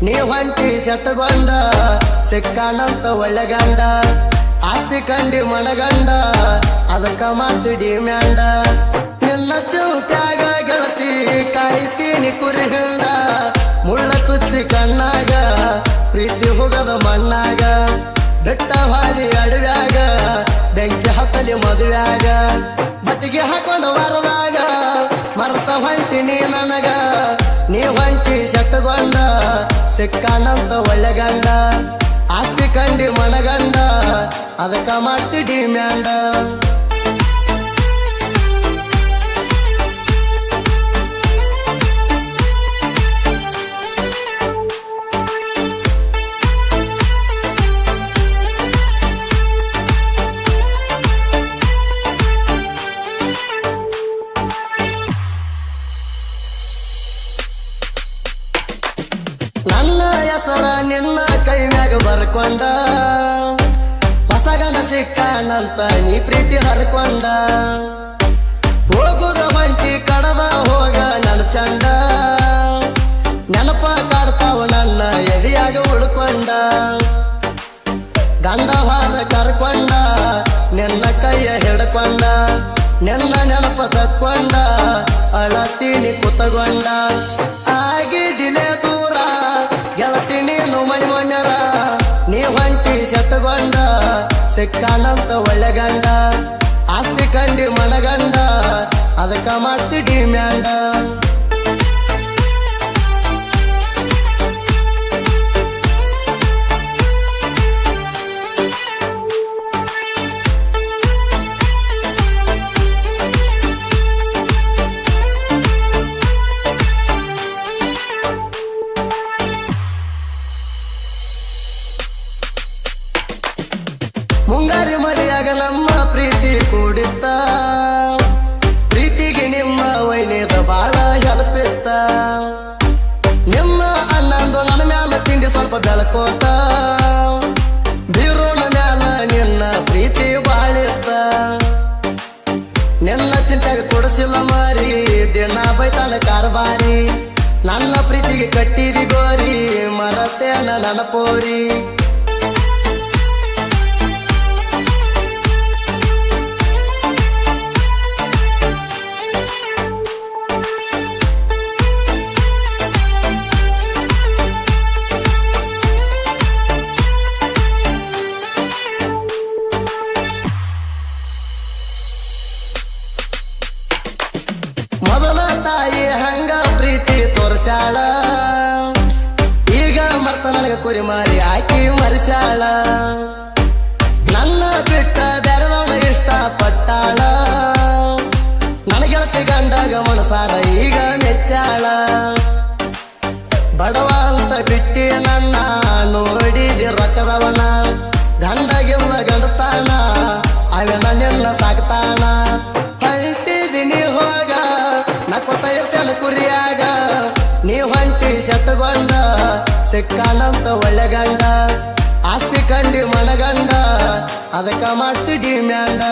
ನೀ ಹೊಂಟಿ ಸೆಟ್ಟಗೊಂಡ ಸಿಕ್ಕಾನಂತ ಒಳ್ಳೆ ಗಂಡ ಆಸ್ತಿ ಕಂಡಿ ಮನಗಂಡ ಅದಕ್ಕ ಮಾಡ್ತಿಡಿ ಮ್ಯಾಂಡ ನಿನ್ನ ಚೌತ್ಯಾಗ ಗೆಳತಿ ಕಾಯ್ತೀನಿ ಕುರಿ ಹಿಂಡ ಮುಳ್ಳ ಚುಚ್ಚಿ ಕಣ್ಣಾಗ ಪ್ರೀತಿ ಹೋಗದ ಮಣ್ಣಾಗ ಬೆಟ್ಟ ಹಾದಿ ಅಡವ್ಯಾಗ ಬೆಂಕಿ ಹತ್ತಲಿ ಮದುವ್ಯಾಗ ಬತ್ತಿಗೆ ಹಾಕೊಂಡ ವಾರದಾಗ ಮರ್ತ ಹೊಂತೀನಿ ನನಗ ನೀ ಹೊಂಟಿ ಸೆಟ್ಟಗೊಂಡ ಸಿಕ್ಕಾನಂತ ಒಳ್ಳೆ ಗಂಡ ಆಸ್ತಿ ಕಂಡಿ ಮನಗಂಡ ಅದಕ್ಕ ಮಾಡ್ತಿಡಿ ಮ್ಯಾಂಡ ನನ್ನ ಹೆಸರ ನಿನ್ನ ಕೈ ಮ್ಯಾಗ ಬರ್ಕೊಂಡ ಹೊಸ ಗಂಡ ಸಿಕ್ಕಾನಂತ ನೀ ಪ್ರೀತಿ ಹರ್ಕೊಂಡ ಹೋಗುದ ಹೊಂಟಿ ಕಡದ ಹೋಗ ನನ್ನ ಚಂಡ ನೆನಪ ಕಾಡ್ತಾವ ನನ್ನ ಎದೆಯಾಗ ಉಳ್ಕೊಂಡ ಗಂಡವಾದ ಕರ್ಕೊಂಡ ನಿನ್ನ ಕೈಯ ಹಿಡ್ಕೊಂಡ ನಿನ್ನ ನೆನಪ ತಕ್ಕೊಂಡ ಅಳತೀನಿ ಕುತಗೊಂಡ ಆಗಿದಿಲೆ ದೂರ ಗೆಳತಿ ನೀನು ಮಣಿ ಮೊನ್ನೆರ ನೀ ಹೊಂಟಿ ಸೆಟ್ಟಗೊಂಡ ಸಿಕ್ಕಾನಂತ ಒಳ್ಳೆ ಗಂಡ ಆಸ್ತಿ ಕಂಡಿ ಮನಗಂಡ ಅದಕ್ಕ ಮಾಡ್ತಿಡಿ ಮ್ಯಾಂಡ ಮುಂಗಾರಿ ಮಳೆಯಾಗ ನಮ್ಮ ಪ್ರೀತಿ ಕೂಡಿತ್ತ ಪ್ರೀತಿಗೆ ನಿಮ್ಮ ವೈನೇದ ಬಾಳ ಹೆಲ್ಪಿತ್ತ ನಿಮ್ಮ ಅನ್ನಂದು ನನ್ನ ಮ್ಯಾಲ ತಿಂಡಿ ಸ್ವಲ್ಪ ಬೆಳಕೋತ ಬೀರೋಣ ಮ್ಯಾಲ ನಿನ್ನ ಪ್ರೀತಿ ಬಾಳಿತ್ತ ನಿನ್ನ ಚಿಂತೆಗೆ ಕೊಡಿಸಿಲ್ಲ ಮಾರಿ ದಿನ ಬೈತಾನ ಕಾರ್ಬಾರಿ ನನ್ನ ಪ್ರೀತಿಗೆ ಕಟ್ಟಿದಿ ಗೋರಿ ಮರತೇನ ನನ್ನ ಪೋರಿ ಮೊದಲ ತಾಯಿ ಹಂಗ ಪ್ರೀತಿ ತೋರ್ಸ್ಯಾಳ ಈಗ ಮರ್ತ ನನಗ ಕುರಿ ಮಾರಿ ಆಕಿ ಮರಿಸ್ಯಾಳ ನನ್ನ ಬಿಟ್ಟ ಬೆರಳವನ ಇಷ್ಟ ಪಟ್ಟಾಳ ನನಗೆಳತಿ ಗಂಡಾಗ ಮನಸಾರ ಈಗ ಮೆಚ್ಚಾಳ ಬಡವ ಅಂತ ಬಿಟ್ಟಿ ನನ್ನ ನೋಡಿದಿ ರೊಕ್ಕದವನ ಗಂಡಗಿಲ್ಲ ಗಂಡಸ್ತಾನ ಅವನ ನಿನ್ನ ಸಾಕ್ತಾನ ಹೊಂಟಿದಿನಿ ಹೋಗ ನಕ್ಕೊತ ಇರ್ತೇನೆ ಕುರಿಯಾಗ ನೀ ಹೊಂಟಿ ಸೆಟ್ಟಗೊಂಡ ಸಿಕ್ಕಾನಂತ ಒಳ್ಳೆ ಗಂಡ ಆಸ್ತಿ ಕಂಡಿ ಮನಗಂಡ ಅದಕ್ಕ ಮಾಡ್ತಿಡಿ ಮ್ಯಾಂಡ